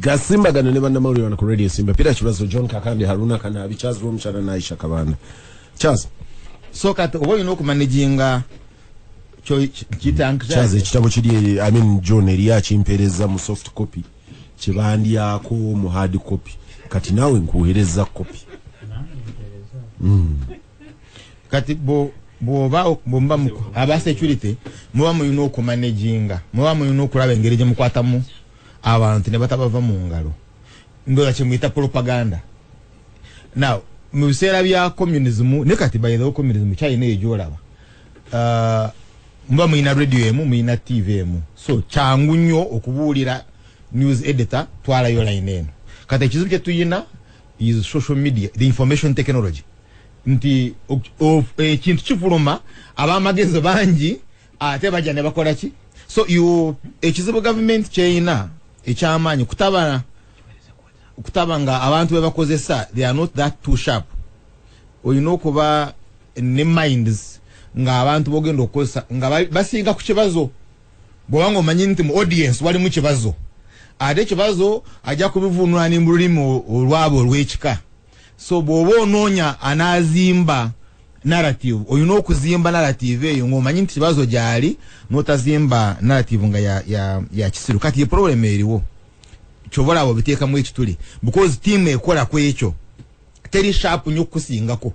Gasimbagane Ne Bannamawulire wana ku Radio Simba. Peter Kibazo, John Kakandi, Haruna Kanabi, Charles Romchana na Aisha Kabanda. Charles. So kati obo yino okumanejinga kitanga Charles ekitabo kiri John eriya kimpereza mu soft copy. Kibandyako mu hard copy. Kati nawe nkuhereza copy. Kati bomba muko aba security muba muyino okumanejinga muba muyino okulaba engeri gye mukwatamu abantu ne batabava mu ngalo ndola kimwita propaganda. Now mu biseera bya communism ne kati by the communism China ejolaba muba muyina radio emu muyina TV emu, so kyangu nnyo okubuulira news editor twala yo line eno. Kati ekizibu kye tuyina is social media, the information technology. Nti ekintu kifuluma abamagezi bangi ate bajja ne bakola ki. So ekizibu government kyeyina ekyamaanyi kutabanga abantu be bakozesa, they are not that too sharp. Oyina okuba ne minds nga abantu bogenda okukozesa nga basinga ku kibazo bw'obanga omanyi nti mu audience wali mu kibazo ate ekibazo ajja kubivunula mu lulimi olwabo olw'ekika. So bw'oba onoonya anazimba narrative oyina okuzimba narrative eyo ng'omanyi nti kibazo gyali n'otazimba narrative nga ya kisiru. Kati ye problem eriwo kyobola abo biteekamu ekituli because team ekola ku ekyo teri sharp nnyo kukusingako.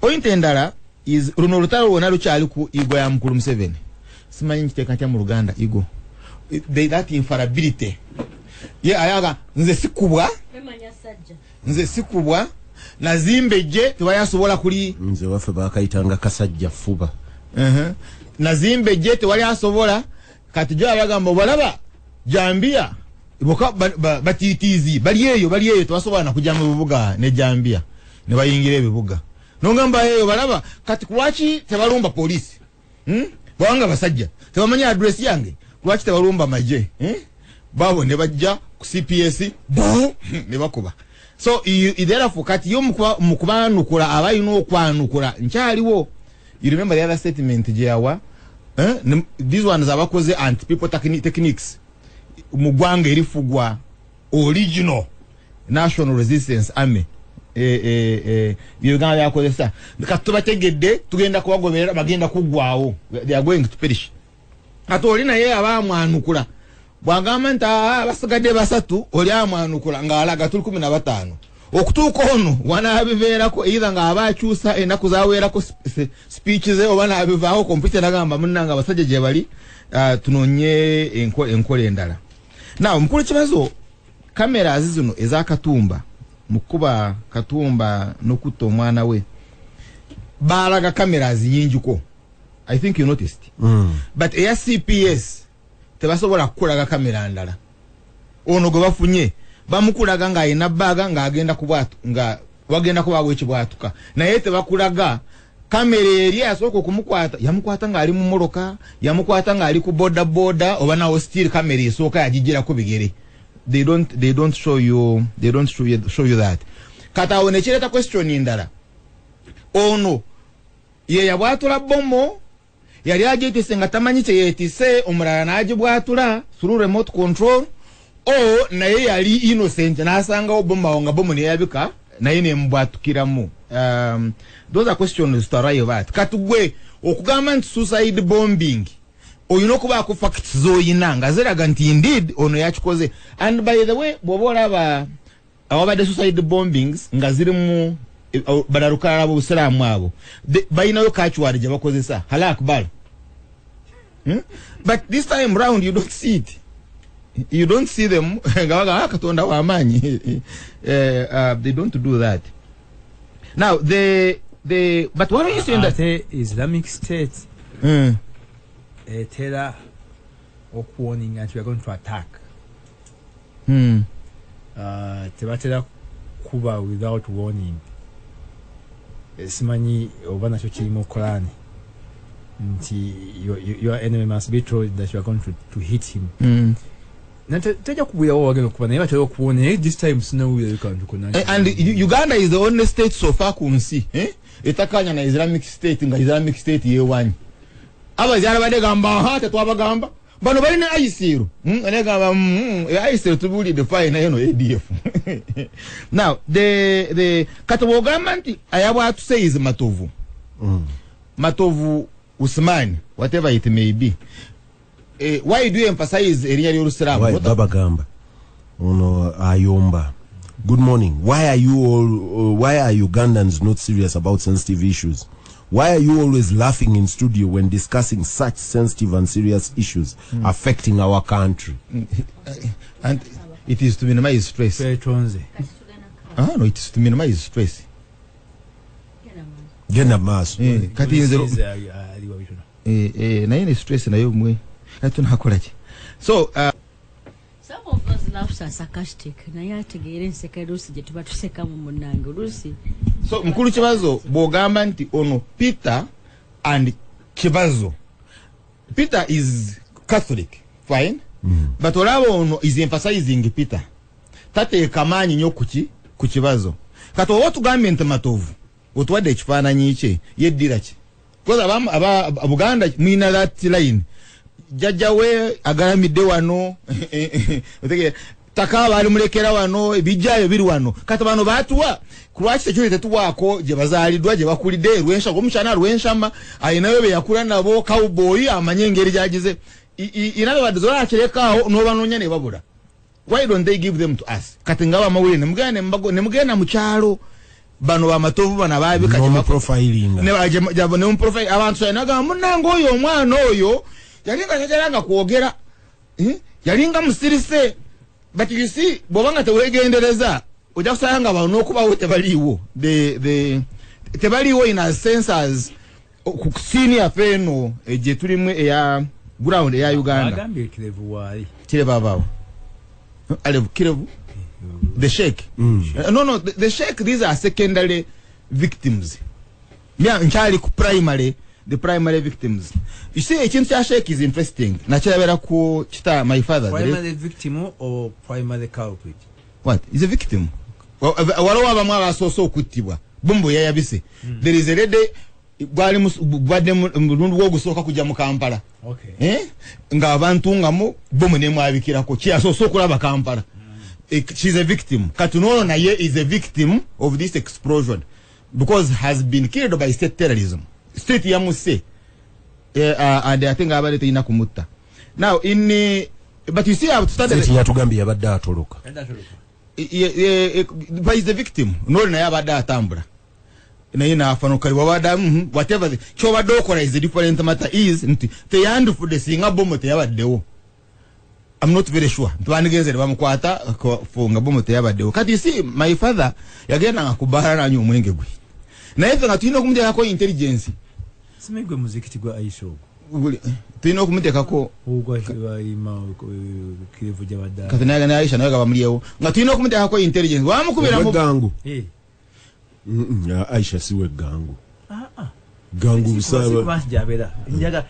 Point endala is luno olutalo lwonna lukyali ku igo ya mukulu Museveni. Simanyi nkiteeka ntya mu Luganda igo that infallibility ye ayaga nze sikubwa nazimbejje tewayasobola kuli nze waffe bakayitanga kasajja fuba nazimbejje tewali asobola. Kati jo abagamba balaba Jambia iboka batitizi bali eyo tewasobola nakujja mu bibuga ne Jambia ne bayingira ebibuga nongamba eyo balaba. Kati lwaki tebalumba polisi bawanga basajja tebamanya address yange lwaki tebalumba maje babo ne bajja ku CPS ne bakuba. So therefore kati yo mukubanukula abayina okwanukula nkyaliwo. You remember the other statement jeyawa these ones abakoze anti people techniques mugwanga erifugwa original national resistance army Uganda yakozesa kati tubategedde tugenda kubagoberera bagenda kugwawo, they are going to perish. Kati oli naye abamwanukula bwagamba nti basigadde basatu oli amwanukula ng'alaga tuli 15 okutuuka ono wanaabibeerako either nga abakyusa ennaku zaweerako speech ze oba naabivaako kompyuta nagamba munnanga abasajja gye bali tunoonye enkola endala. Now mukulu Kibazo kamera zino ez'akatumba mukuba katumba n'okutta omwana we baalaga kamera nyinjiko. I think you noticed. But eya CPS tebasobola kukulaga kamera ndala. Ono gwe bafunye bamukulaga nga ayina bbaga nga agenda kubwatu nga wagenda kubawo ekibwatuka naye tebakulaga kamera eri asooka okumukwata yamukwata nga ali mu moroka yamukwata nga ali ku boda oba nawo still kamera esooka yagijirako bigere. They don't show you that. Kata one kireta question ndala ono ye yabwatula bbomu yali agitise nga tamanyi kye yetise omulala n'agibwatula through remote control naye yali innocent n'asangawo bbomu nga bbomu neyabika naye nembwatukiramu. Those are questions to arrive at. Kati gwe okugamba nti suicide bombing oyina okubaako facts z'oyina nga ziraga nti indeed ono yakikoze. And by the way bw'oba olaba awabadde suicide bombings nga zirimu balalukalala b'obusiraamu abo balinayo kachuwali gye bakozesa hala akbar. But this time round you don't see it. You don't see them nga baga Katonda w'amaanyi. They don't do that. Now but what are you saying that Islamic State tell warning that we are going to attack. Tebatera kuba without warning. Simanyi obana kyo kiri mu Quran nti your enemy must be told that you are going to hit him. Teja kubuya wagenda kuba naye batera okuwona this time snow you can connect. And Uganda is the only state so far kunsi etakanya na Islamic State nga Islamic State yewanyi. Abazala bade gamba tetwabagamba bano balina ayisiru anega ayisiru tubuli define eno ADF. Now the katobo government ayabwa to say is Matovu. Matovu Usman, whatever it may be. Why do you emphasize area Yerusalem? Why Baba Gamba? Ayomba. Good morning. Why are Ugandans not serious about sensitive issues? Why are you always laughing in studio when discussing such sensitive and serious issues affecting our country? And it is to minimize stress. No, it is to minimize stress. Genda maso. Kati nzero. Na yene stress na yo mwe. Kati tunakola ki? So some of us laughs are sarcastic. Na yategere nseka Lucy je tuba tuseka mu munange Lucy. So mkulu Kibazo bogamba nti ono Peter and Kibazo. Peter is Catholic, fine. But olabo ono is emphasizing Peter. Tate kamanyi nyo ku Kibazo. Kato watu government Matovu. Otwade ekifaananyi kye yeddira ki. Because Abuganda mwina that line. Jajjawe agaramidde wano takaba ali mulekera wano ebijjayo biri wano kati bano batuwa kulwaki tekyo tetuwako je bazalidwa je bakulide rwensha omushana rwenshama ayinayo be yakula nabo cowboy amanye ngeri jagize inabe badozola akirekaho no banonya ne babula. Why don't they give them to us? Kati ngaba mawule ne mugenda mu kyalo bano ba Matovu bana babi kati no profiling ne baje ne profile abantu naga munango oyo omwana oyo yalinga nyajalanga kuogera yalinga musirise. But you see bobanga tewegendereza oja kusanga bano okuba wote baliwo the tebaliwo in a sense as senior feno je tulimwe eya ground eya Uganda agambe kirevu wali kire babawo alevu kirevu the sheikh no the sheikh, these are secondary victims. Mia nchali ku primary, the primary victims. You see, ekintu kya sheikh is interesting. Nachirabera ku kita my father. Primary victim or primary culprit? What? Is a victim. Walo abamwa basoso okutibwa. Bumbo yayabise. There is a lady gwali bwadde mulundu gwo gusoka kujja mu Kampala. Okay. Nga abantu ngamo bomu ne mwabikirako. Kyasoso okulaba Kampala. She's a victim. Katunono naye is a victim of this explosion because has been killed by state terrorism. State yamuse. And I think about it ina kumutta. Now but you see I've started yatugambi yabadde atoloka. But is the victim. No na yabadde atambula. Na ina afanuka wabada whatever kyobadde okola is a different matter is te yandu for the singa bomo te yabaddewo. I'm not very sure. Twanigeze bamukwata funga bomo te yabaddewo. Kati you see my father yagenda ngakubara na nyu mwenge gwe. Na ife ngatino kumuteka ko intelligence. Simegwe muzikiti gwa Aisha. Tino kumuteka ko ugwa ima kirevu jabada. Kati na Aisha nawe bamliyewo. Ngatino kumuteka ko intelligence. Wamukubira mu gangu. Ya Aisha siwe gangu. Gangu busaba. Jabera. Njaga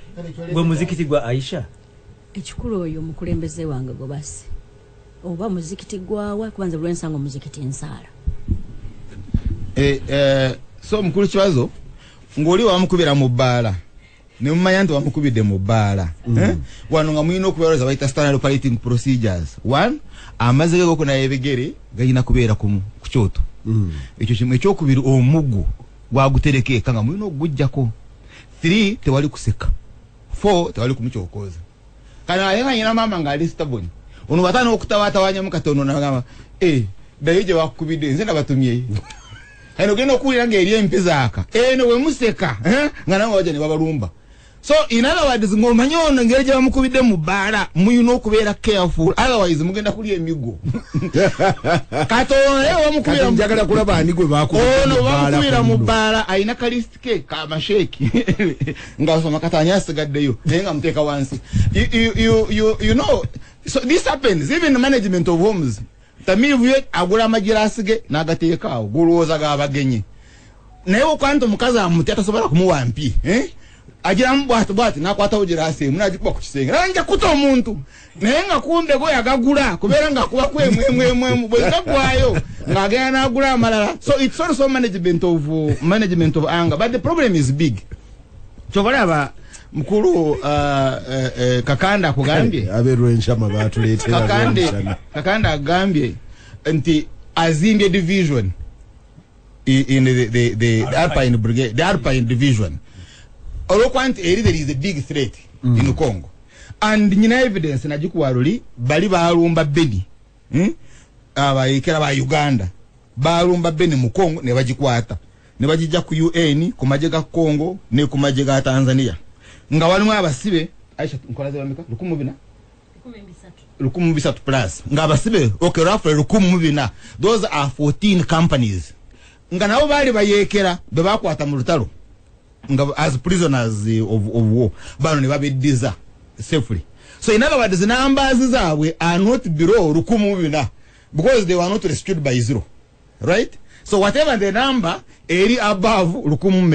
gwe muzikiti gwa Aisha. Ekikulu oyo mukulembeze wange go basi. Oba muzikiti gwawa kwanza lwensango muzikiti ensala. So mukulu Kibazo ngoli wamukubira mu bbala ne mumanya nti wamukubidde mu bbala wano nga mulina okubeereza bayita standard operating procedures. One, amazege goko na ebigere gayina kubeera ku kyoto ekyo kimwe ekyokubiri omugu gwaguterekeka nga mulina okugujjako. 3, tewali kuseka. 4, tewali kumukyokoza. Kana ayenga nyina mama nga ali stubborn ono batana okutawatawanya mukatono nagamba dayo gye wakubidde nze nabatumye eno genda okulira ng'eri empizaaka eno we museka nga nawe wajja ne babalumba. So in other words ng'omanyi ono ngeri gye bamukubidde mu bbaala muyina okubeera careful otherwise mugenda kulya emigo. Katono wamukubira njagala kulaba ani gwe bakubidde ono bamukubira mu bbaala ayina kalisitike ka masheeki ng'asoma katanya asigaddeyo naye nga muteeka wansi. You know, so this happens even the management of homes. Tamivu ye agula amagirasige n'agateeka awo golowooza g'abagenyi naye okwantu omukazi amuti atasobola kumuwa mpi agiramu bwati n'akwatawo girasi emu n'agikuba ku kisenge nanja kuta omuntu naye nga kumbe go yagagula kubeera ng'akuba kwemwemwemu bwe gagwayo ng'agenda n'agula amalala. So it's also management of anger, but the problem is big. Kyobalaba mukuru kakanda kugambye aberwenshama batuleetera kakanda agambye nti azimbye division in the Alpine Brigade, the Alpine Division. There is a big threat in Congo. And nina evidence na jikuwaruli bali balumba beni. Abayikera ba Uganda. Balumba beni mu Congo ne bajikwata. Ne bajija ku UN ku majega Congo ne ku majega Tanzania. Nga walimu abasibe Aisha nkolaze bameka 13 plus. Nga abasibe okay roughly 14. Those are 14 companies. Nga nabo bali bayekera bebakwata mu lutalo. Nga as prisoners of war. Bano ne babeddiza safely. So in other words, the numbers are not below 14 because they were not rescued by 0. Right? So whatever the number, eri above 14.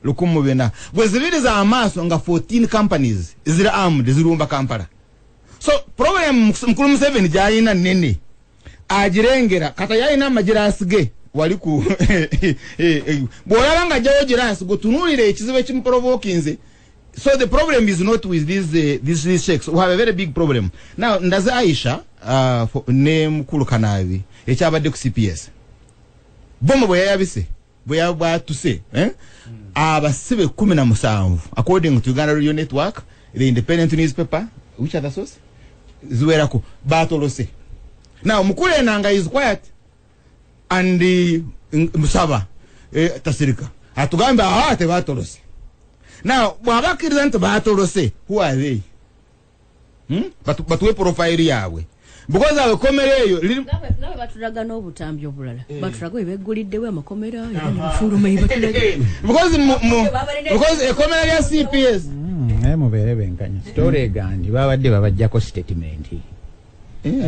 Because the videos are amassed on 14 companies. Is it armed? Is it Kampala? So problem mkulu 7 jaina nene. Ajirengera kata yaina majirasige waliku bwalanga jawo jiras gutunulire ekizibe kimprovokinze. So the problem is not with these sheikhs who have a very big problem. Now ndaza Aisha name kulu kanavi ekyabadde ku CPS. Bomo bwe yabise bwe yabwatuse abasibe 17 according to Uganda Radio Network, the independent newspaper, which other source zuwerako batolose. Now mukule nanga is quiet and musaba tasirika atugamba ate batolose. Now wabakiriza nti batolose, who are they? But we profile yawe because awe komereyo nawe batulaga n'obutambi obulala batulaga ebeguliddewo amakomera y'abafuluma batulaga because ekomera ya CPS mubeere benkanya story gandi babadde babajjako statement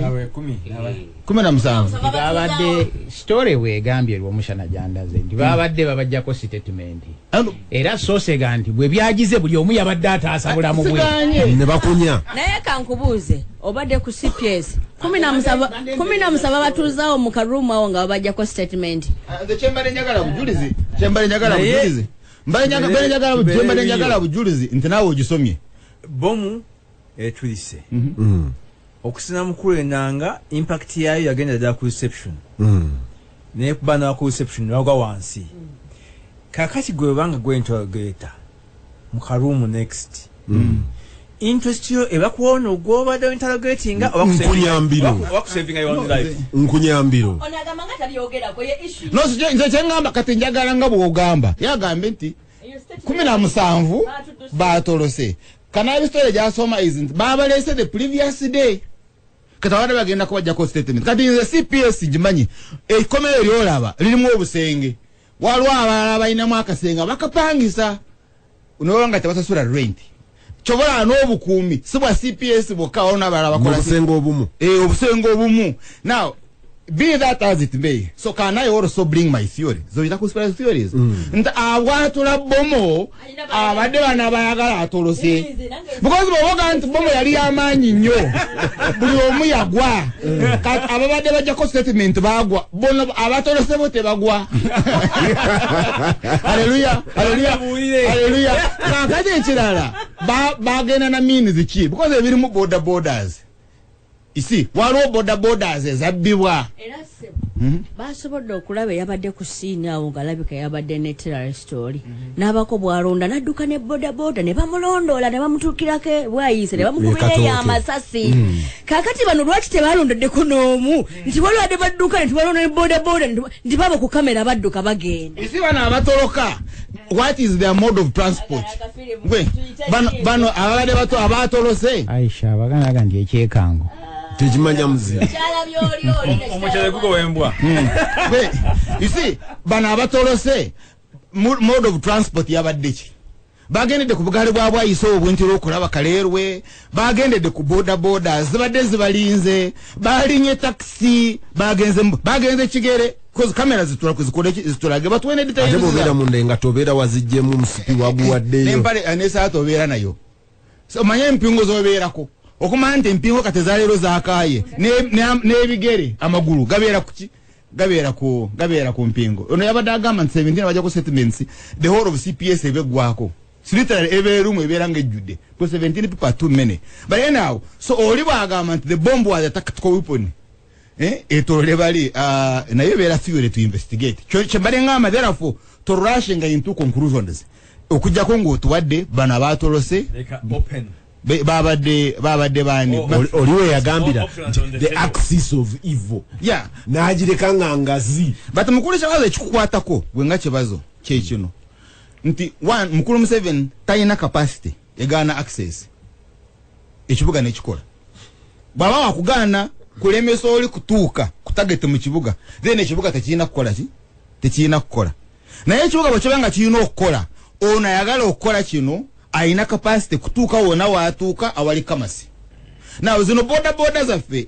awe 17 babadde story weegambye lw'omushana jandaze ndi babadde babajjako statement era soose gandi bwe byagize buli omu yabadde ataasa bulamu bwe ne bakunya naye kankubuuze obadde ku CPS 17 batuzaawo mu karuumu awo nga babajjako statement chembale njagala bujulizi nti naawe ogisomye bbomu etulise okusina mukulu enanga impact yayo yagenda ddala ku reception naye kubana ku reception wagwa wansi kakati gwe banga gwentogeta mu karuumu next interest yo ebakuona ogwobadde interrogating obakusavinga your own life nkunyambiro onagamba nga talyogerako ye issue no nze kyengamba kati njagala nga bw'ogamba yagambe nti 17 batolose. Can I story jasoma isn't babalese the previous day katawada bagenda kubajjako statement kati nze CPS jimanyi ekomero lyolaba lirimu obusenge walwa abalala balinamu akasenga bakapangisa unolanga tabasasula rent chobola n'obukuumi sibwa CPS bokka ona abalala bakola obusenge obumu obusenge obumu. Now be that as it may, so can I also bring my theory? So it's a conspiracy theories. Awatula bomo abadde bana bayagala atolose because boga nti bomo yali amanyi nnyo buli omu yagwa kati ababadde bajjako statement bagwa bono abatolose bote bagwa. Hallelujah. Kakati ekirala bagenda na means ki because ebirimu borders. You see, waliwo borders ezabbibwa. Era basobodde okulaba yabadde ku scene awo ngalabika yabadde ne terror story n'abako bwalonda n'adduka ne boda ne bamulondoola ne bamutuukirako bwayise ne bamukubirayo amasasi. Kakati bano lwaki tebalondoddeko n'omu nti walwadde badduka ne tibalonda ne boda nti baba ku kamera badduka bagenda. You see bano abatoloka, what is their mode of transport? Bano ababadde bato abatolose Aisha abagana gandi ekyekango tejimanya muzira omukyale gugo wembwa. You see bano abatolose mode of transport yabadde ki bagendedde ku bugaali bwayise obwentiro okulaba kaleerwe bagendedde ku boda zibadde zibalinze balinye taxi bagenze kigere cause kamera zitulage batwene details ate bobeera munda nga tobeera wazijjemu musipi waguwaddeyo nempale anesaa tobeera nayo so manye empingo zobeerako okumanya nti empingo katezaleero zaakaaye n'ebigere amagulu gabeera kuki gabeera ku mpingo ono yabadde agamba nti 17 bajjako settlements the whole of CPS ebeggwako literally every room eberanga ejjudde because 17 people are too many. But anyhow, so oli bwagamba nti the bomb was a tactical weapon. Etolole bali nayo beera theory to investigate. Kyembale ngamba therefore to rushing into conclusions. Okujjako ng'otuwadde bano abaatolose open babadde bani oliwe yagambira the axis of evil n'agireka nga ngazi but mukulu Kibazo ekikukwatako gwenga Kibazo kyekino nti one mukulu Museveni talina capacity egaana access ekibuga n'ekikola bwaba wakugaana kulemesa oli kutuuka kutagete mu kibuga then ekibuga tekirina kukola naye ekibuga bwe kibanga kirina okukola ono ayagala okukola kino aina capacity kutuuka wona watuuka awali kamasi nawe zino boda zaffe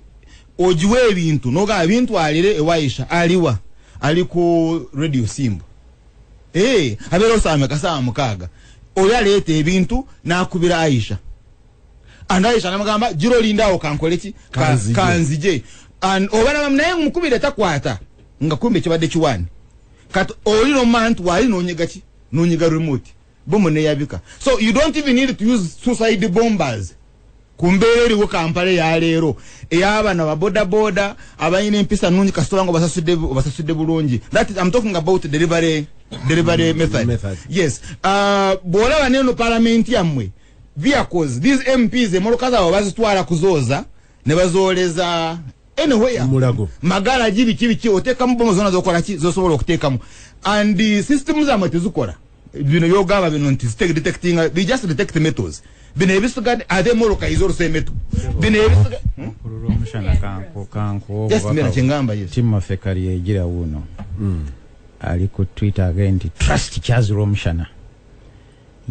ojiwe ebintu noga ebintu alire ewaisha aliwa ali ku radio Simba abeera osame kasama mukaaga oyo aleeta ebintu n'akubira Aisha Aisha namugamba jiro lindawo kankoleki kanzije obana naye mukubire takwata nga kumbe kibadde kiwani kati olino mantu wali nonyiga remote bomu ne yabika. So you don't even need to use suicide bombers. Kumbere eriwo Kampala ya leero eyabana ba boda abayina empisa nungi kasitola ngo basasudde bulungi. That is, I'm talking about delivery method. Yes. Bola baneno parliament yamwe vehicles these MPs emoloka zaabo bazitwala kuzooza ne bazooleza anywhere mulago magala kibi oteka mubomo zona zokola ki zosobola okutekamu and the systems amate zikola bino yogaba bino nti detecting they just detect metals bino ebisuga ade moloka izoro se meto bino ebisuga kurumshana kanko just mira chengamba yes timma fekali egira wuno ali ku Twitter again trust Charles Romshana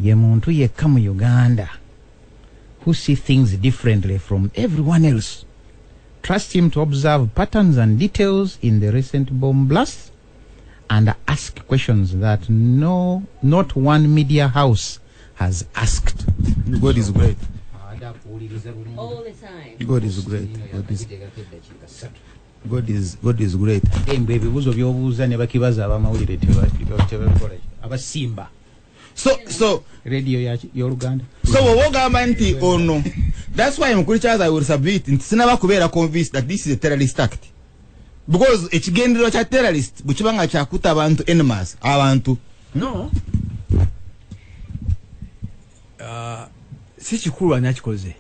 ye muntu yekka mu Uganda who see things differently from everyone else. Trust him to observe patterns and details in the recent bomb blasts and ask questions that not one media house has asked. God is great. All the time. God is great. God is great. Ebibuzo byobuuza ne bakibaza abamawulire tebakola abasimba. So radio ya Uganda. So wogamba nti ono. That's why mukulu Charles I will submit nti sinaba kubeera convinced that this is a terrorist act. Because ekigendero kya terrorist bukibanga kyakuta abantu enemies abantu. No. Si kikulu anyakikoze.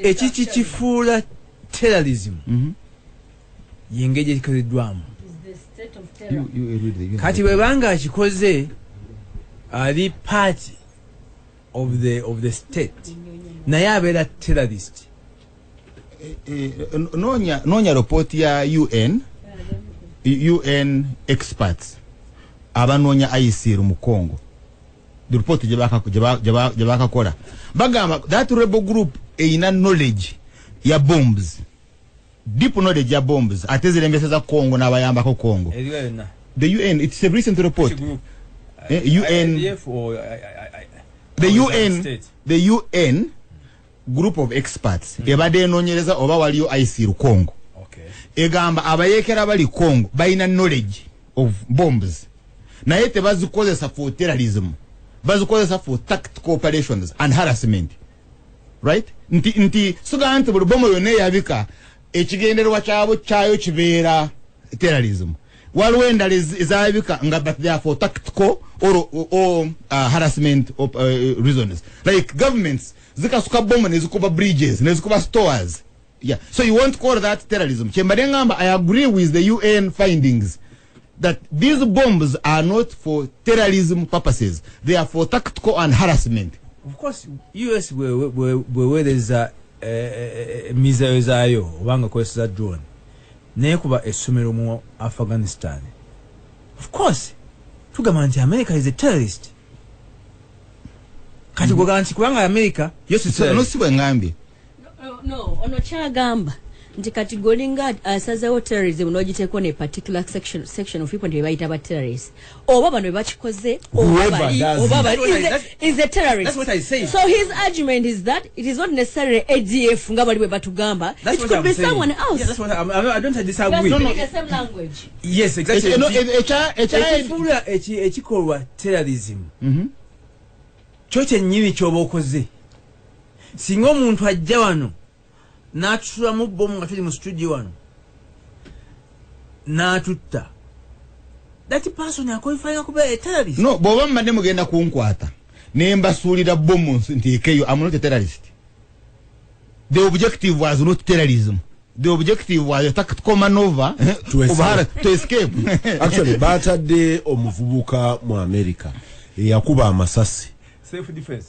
Ekikifuula terrorism. Yengeje kikozeddwamu. Kati webanga akikoze ali part of the state naye abeera terrorist. Nonya report ya UN experts abanonya ISIL mu Congo. The report jebakakola bagamba that rebel group eina knowledge ya bombs, deep knowledge ya bombs atezirembeseza Congo n'abayambako Congo. The UN, it's a recent report. The UN group of experts ebadde enonyereza oba waliyo ISIL Congo. Egamba abayekera bali Congo bayina knowledge of bombs naye tebazikozesa for terrorism, bazikozesa for tactical operations and harassment. Right? Nti suga nti buli bomo yonna eyabika ekigenderwa kyayo kibeera terrorism. Waliwo endala ezabika nga but they are for tactical or harassment reasons. Like governments zikasuka bomu nezikuba bridges nezikuba stores. Yeah. So you won't call that terrorism. Chembadengamba, I agree with the UN findings that these bombs are not for terrorism purposes. They are for tactical and harassment. Of course, US where there's a missiles ayo wanga kwesa drone. Naye kuba essomero mu Afghanistan. Of course, tugamba nti America is a terrorist. Kati kuganti kubanga America no sibwe ngambi. No, ono kyagamba nti kati golinga asazeewo terrorism n'ogiteekwa ne particular section of people nti bebayita aba terrorists oba bano bebakikoze is a terrorist. That's what I say. So his argument is that it is not necessarily ADF nga bali bwe batugamba. It could be someone else. Yeah, that's what I don't disagree. That's the same language. Yes, exactly. Ekikolwa terrorism kyo kyennyini ky'oba okoze. Singa omuntu ajja wano n'atutula mu bbomu nga tuli mu studio wano n'atutta, that person akwalifyinga kuba a terrorist. No, bw'oba mbadde mugenda kunkwata ne mbasuulira bbomu nteekeyo, I'm not a terrorist. The objective was not terrorism. The objective was attack to come over to escape. Actually, batadde omuvubuka mu America yakuba amasasi. Self defense.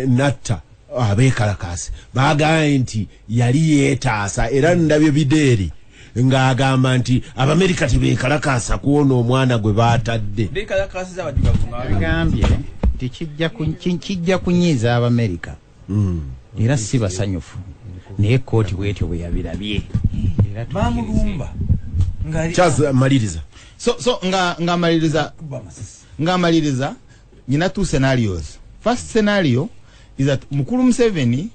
Natta abeekalakaasi baagamba nti yali yeetaasa era ndabye bideeri ng'agamba nti Abamerika tebeekalakaasa kuwona omwana gwe baatadde. Agambye nti kijja kunyiiza Abamerika era si basanyufu naye kooti bwetyo bwe yabirabye bamulumba maliriza. So nga maliriza nyina two scenarios. First scenario is that Mukulu Museveni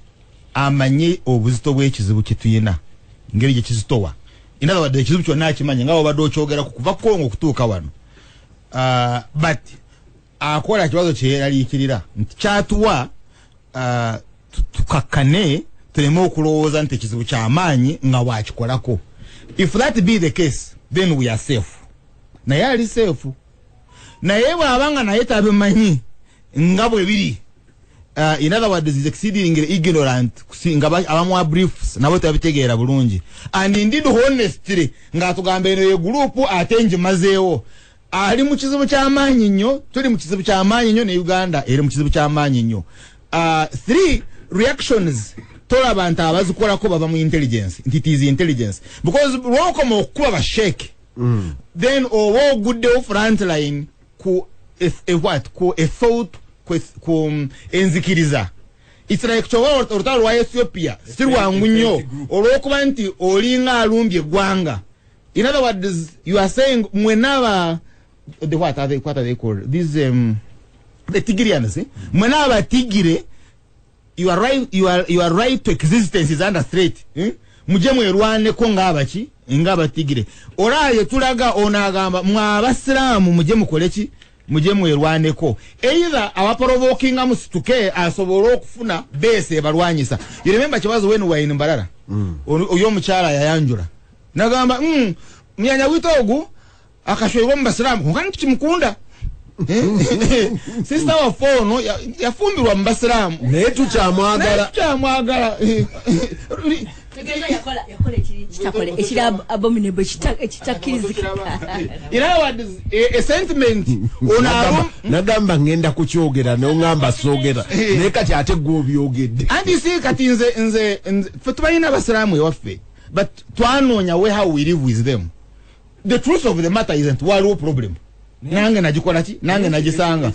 amanye obuzito bw'ekizibu kye tuyina ngeri gye kizitowa. In other words, ekizibu kyonna akimanye nga obadde okyogera ku kuva Kongo okutuuka wano. But akola ekibazo kye yeeraliikirira nti kyatuwa tukakkane tuleme okulowooza nti ekizibu ky'amaanyi nga waakikolako. If that be the case, then we are safe. Naye ali safe. Naye bw'abanga naye tabimanyi nga bwe biri. In other words, is exceeding ignorant nga abamu briefs nabo tabitegeera bulungi. And indeed honestly nga tugamba eno ye group ate njimazeewo ali mu kizibu ky'amaanyi nnyo, tuli mu kizibu ky'amaanyi nnyo ne Uganda eri mu kizibu ky'amaanyi nnyo. Three reactions tola abantu abazikolako baba mu intelligence. It is intelligence because lwokoma okukuba basheke then oba oguddewo front line ku a thought ku enzikiriza. It's like chowa orutalo wa Ethiopia still wangu nnyo olwokuba nti olinga alumbye eggwanga. In other words, you are saying mwenaba what are they called? These the Tigrians, mwenaba tigire, you are right to existence is under threat. Muje mwerwane ko ngabaki ngaba tigire. Oraye tulaga onagamba mwabasiramu muje mukoleki muje mwerwaneko. Either abaprovokinga musituke asobola okufuna base ebalwanyisa. You remember Kibazo when we were in Mbarara? Oyo mukyala yayanjula. Nagamba myanya witogu akashwebwa mbasiramu nkani tukimukunda. Sister wa fono yafumbirwa mbasiramu naye tukyamwagala. yakola kitakole ekiri abominable ekitakirizika. A sentiment nagamba ngenda kukyogera n'ongamba soogera naye kati ate gwe obyogedde. And you see kati nze fe tubalina abasiraamu ewaffe but twanoonya how we live with them. The truth of the matter isn't waliwo problem. Nange najikola ki nange nagisanga.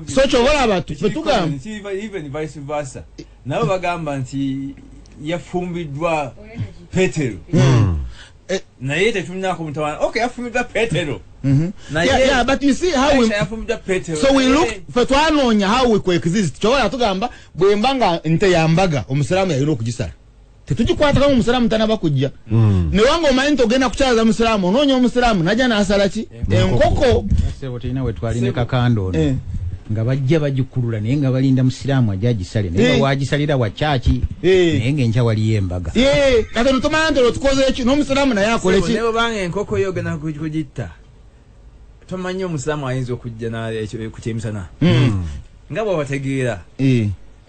So kyobola abantu fe tugamba even vice versa. Nabo bagamba nti yafumbiddwa Petero. Naye tetunako mutawana. Okay, yafumbiddwa Petero. Yeah, but you see how we so we look for twanoonya how we coexist. Kyobola tugamba bwembanga nte yambaga omusiraamu yalina okugisala. Tetugikwata kama omusiraamu tanaba kujja. Ne wango omanyi ogenda kukyalaza omusiraamu onoonya omusiraamu najja n'asala ki enkoko. Sebo tulina we twali ne kakando ono nga bajja bagikulula naye nga balinda musiraamu ajagisale naye waagisalira wa chachi naye ng'enkya waliyo embaga. Kati tumanyi tukoze eki n'omusiraamu naye akole ki. Nebo bange enkoko yo ogenda kugitta tomanyi omusiraamu ayinza okujja ku kyemisana nga bw'abategeera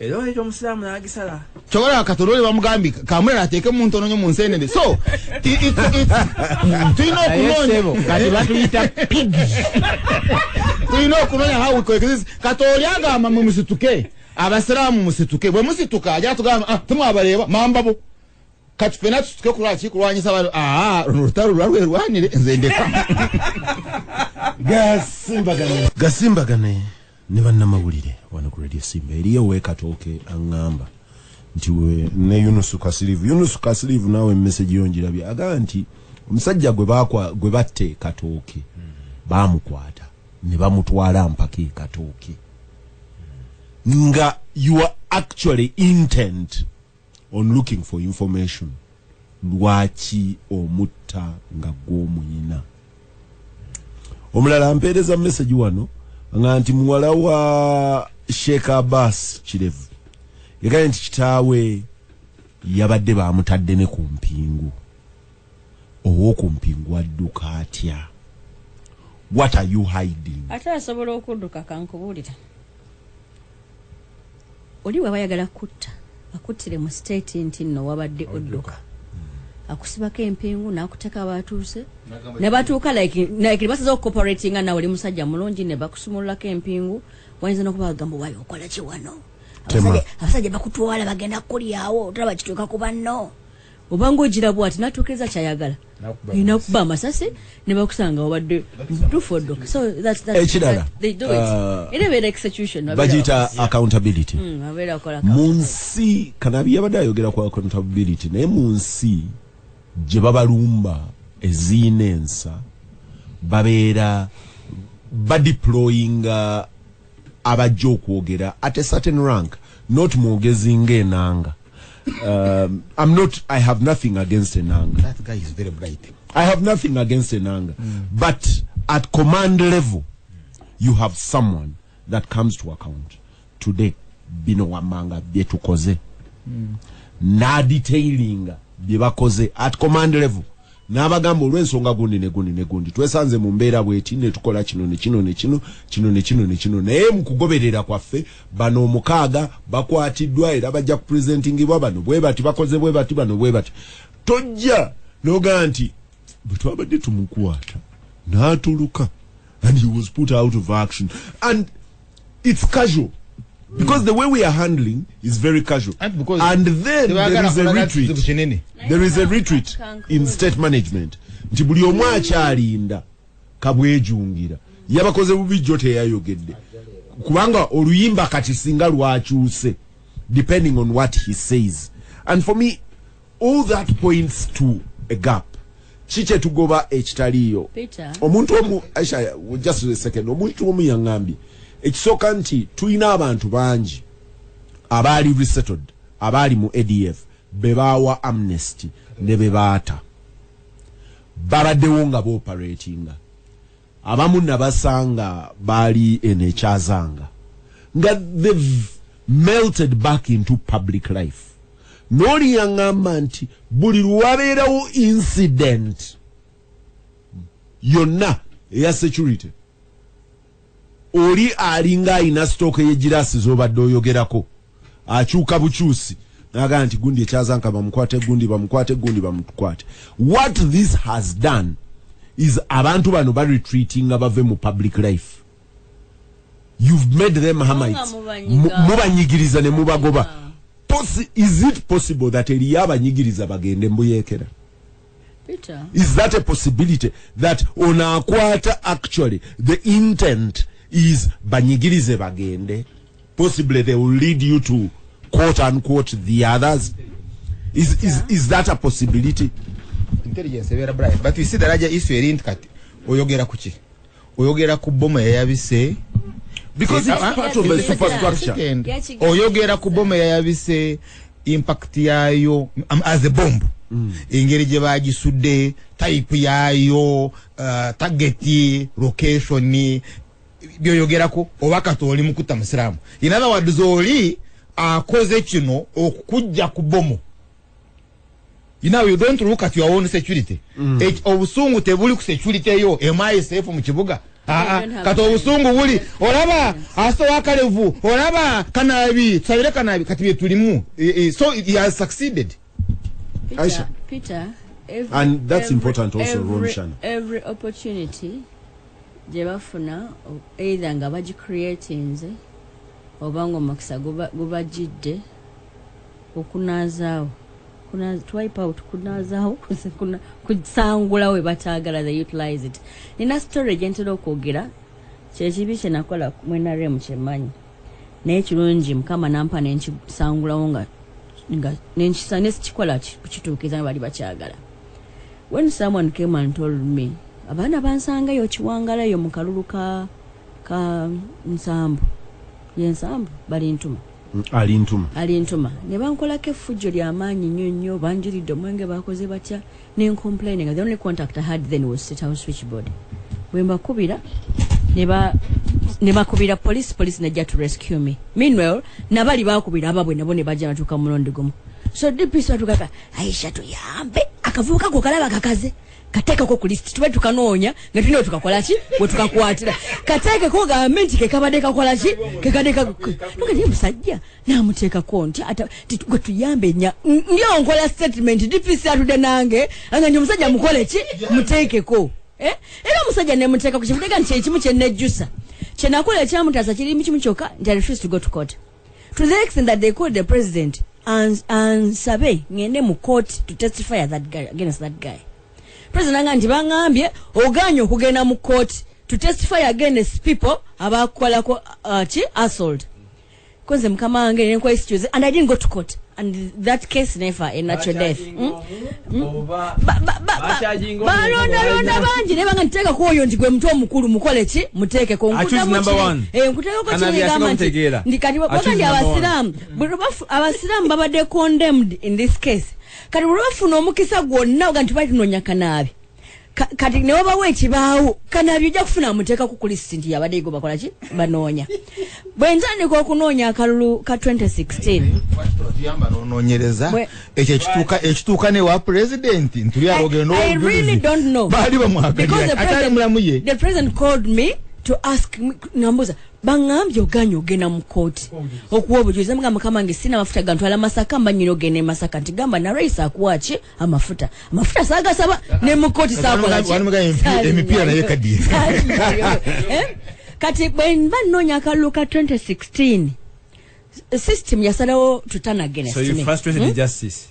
era ekyo omusiraamu n'agisala. Kyobola katololi bamugambi kamulala ateeke mu ntononyo mu nseenene. So tulina okunoonya kati batuyita tulina okunoonya how we coexist. Katoli agamba mwe musituke abasiraamu musituke bwe musituka ajja tugamba tumwabareeba mambabo kati fena tusituke kulwaki kulwanyisa abantu olutalo lwalwerwanire nze ndeka. Gasimbagane ne bannamawulire wano ku Radio Simba eriyo weekatooke aŋŋamba nti we ne Yunus Kasilivu nawe message yonjirabye aga nti omusajja gwe batte Katooke bamukwata ne bamutwala mpaka Katooke nga you are actually intent on looking for information lwaki omutta nga gw'omuyina. Omulala ampeereza message wano nga nti muwala wa Sheikh Abbas Kirevu yagambye nti kitaawe yabadde bamutadde ne ku mpingu. Ow'oku mpingu adduka atya? What are you hiding? Ate asobola okudduka kankubuulira. Oli bw'aba ayagala kutta akuttire mu state nti nno wabadde odduka. Akusibako empingu n'akuteka abatuuse ne batuuka like basaza okupoperatinga nawe oli musajja mulungi ne bakusumululako empingu wayinza n'okuba bagamba waayo okola ki wano abasajja bakutwala bagenda kukulyawo tulaba kituuka ku banno oba ng'ogira bw'ati n'atuukiriza kyayagala olina kuba amasasi ne bakusanga wabadde mutuufu odduka. So ekirala they do it era ebeera execution bagiyita accountability abeera akola mu nsi Kanabi yabadde ayogera ku accountability naye mu nsi gye babalumba eziina ensa babeera badeployinga abajja okwogera at a certain rank, not mwogezi ng'Enanga. I have nothing against Enanga. That guy is very bright. I have nothing against Enanga. But at command level, you have someone that comes to account. Today, bino wamanga byetukoze. Na detailing byebakoze at command level. N'abagamba olw'ensonga gundi ne gundi twesanze mu mbeera bw'eti ne tukola kino naye mu kugoberera kwaffe bano omukaaga bakwatiddwa era bajja kupresentingibwa bano bwe bati bakoze bwe bati bano bwe bati tojja n'ogaa nti bwe twabadde tumukwata n'atuluka and he was put out of action and it's casual. Because the way we are handling is very casual. And then there is a retreat. There is a retreat in state management. Nti buli omu akyalinda kabwejungira. Yabakoze bubi jote yayogedde. Kubanga oluyimba kati singa lwakyuse depending on what he says. And for me, all that points to a gap. Chiche tugoba ekitaliyo. Omuntu omu Aisha, just a second. Omuntu omu yangambi. Ekisooka nti tulina abantu bangi abaali resettled abaali mu ADF bebaawa amnesty ne bebaata babaddewo nga booperatinga abamu nabasanga baali enekyazanga nga they've melted back into public life. N'oli yaŋŋamba nti buli lwabeerawo incident yonna eya security oli alinga ina stoke yejirasi zobadde oyogerako akyuka bukyusi naga nti gundi ekyazanka bamukwate gundi bamukwate. What this has done is abantu bano ba retreating abave mu public life. You've made them Hamites. Mubanyigiriza ne mubagoba. Is it possible that eriyo abanyigiriza bagende mbuyekera? Peter, is that a possibility that onakwata actually the intent is banyigirize bagende? Possibly they will lead you to quote unquote the others. Is that a possibility? Intelligence very bright, but you see the larger issue in kati oyogera kuki oyogera ku bbomu yayabise because it's part of a superstructure. Oyogera ku bbomu yayabise impact yayo as a bomb. Engeri gye bagisudde type yayo target location byoyogerako oba katoli mukuta musiramu. In other words, oli akoze kino okujja ku bbomu. You know, you don't look at your own security. Obusungu tebuli ku security yo MISF mu kibuga. Kato obusungu buli olaba aso akalevu olaba kanabi sabire kanabi kati bye tulimu. So he has succeeded. Peter, and that's important also, Romshan. Every opportunity gye bafuna either nga bagicreatinze oba nga omukisa gubagidde okunazaawo twipe out kunazaawo kusangula we bataagala they utilize it. Nina story gentera okwogera kyekibi kye nakola mwena remu kyemanyi naye kirungi mukama nampa nenkisangulawo nga nenkisa nekikola kukituukiza nga bali bakyagala. When someone came and told me abaana bansangayo Kiwangalayo mu kalulu ka Nsambu yensambu bali ntuma alintuma ne bankolako effujjo ly'amaanyi nnyo banjiridde omwenge bakoze batya ne complaining. The only contact I had then was State House switchboard. Wembakubira ne bakubira police nejja to rescue me. Meanwhile nabali bakubira ababwe nabo ne bajja natuka mulondi gumu. So DPC watukaka Aisha tuyambe akavuka ko kalaba kakaze kateka ko ku list tuwe tukanoonya nga tulina tukakola ki bwe tukakwatira kateke ko government ke kabadeka kola ki ke kadeka tukali musajja namuteeka konti ata gwe tuyambe nya nyo nkola statement DPC atude nange anga nyo musajja mukole ki muteeke ko era musajja ne muteeka ku kibudega nti ekimu kye nejjusa kye nakola kya mutaza kiri mikimu kyoka nti refused to go to court to the extent that they called the president and sabe ngende mu court to testify against that guy. President nganti bangambye oganye okugenda mu court to testify against people abakola ko assault. Konze mukama wange nenko excuse and I didn't go to court and that case never a natural death. Balonda banji ne banga nteka ko oyo ndigwe mtu omukulu mukole ki muteeke ko nkuta mu nkuteko ko kiri gamba ndikati wakandi abasiramu babadde condemned in this case. Kati bafuna omukisa gwonna oganti bali tunonya kanabi kati ne wabawe ekibaawo kanabi ojja kufuna amuteeka ku list nti yabadde igo bakola ki banoonya bwentandika okunoonya akalulu ka 2016 yamba noonyereza ekyo ekituuka ne wa president ntuli alogendo I really don't know bali bamwakaliya atali mulamu ye. The president called me to ask me nambuza bangambye oganya ogenda mu court okuwa obujulizi mugamba kama nge sina mafuta gantwala Masaka mbanyiro ogende Masaka nti gamba na race akuwachi amafuta sagasaba ne mu court sakola ki emipira naye kadi kati bwenba nnonya akalulu ka 2016 system yasalawo tutana against me. So you frustrated the justice.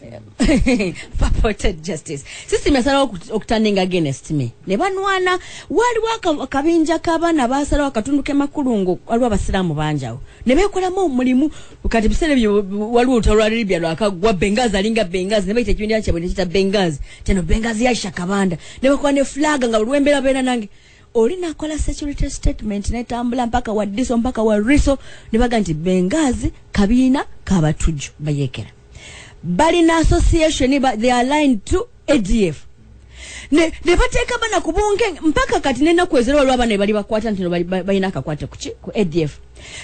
Purported justice. System yasalawo okutanninga against me. Ne banwana wali wakabinja kabana basalawo akatunduke makulungu waliwo abasiramu banjawo. Ne bekolamu omulimu kati bisere byo waliwo utawala Libya lwakagwa Bengazi alinga Bengazi ne bayita kibindi kyabwe kita Bengazi. Teno Bengazi Aisha Kabanda. Ne bakwa ne flag nga lwembera bena nange. Olina kola security statement netambula mpaka wa diso mpaka wa riso nibaga nti Bengazi kabina kabatuju bayekera bali na association they are aligned to ADF ne bateka bana kubunge mpaka kati nena kwezero lwaba ne bali bakwata ntino balina akakwata ku ADF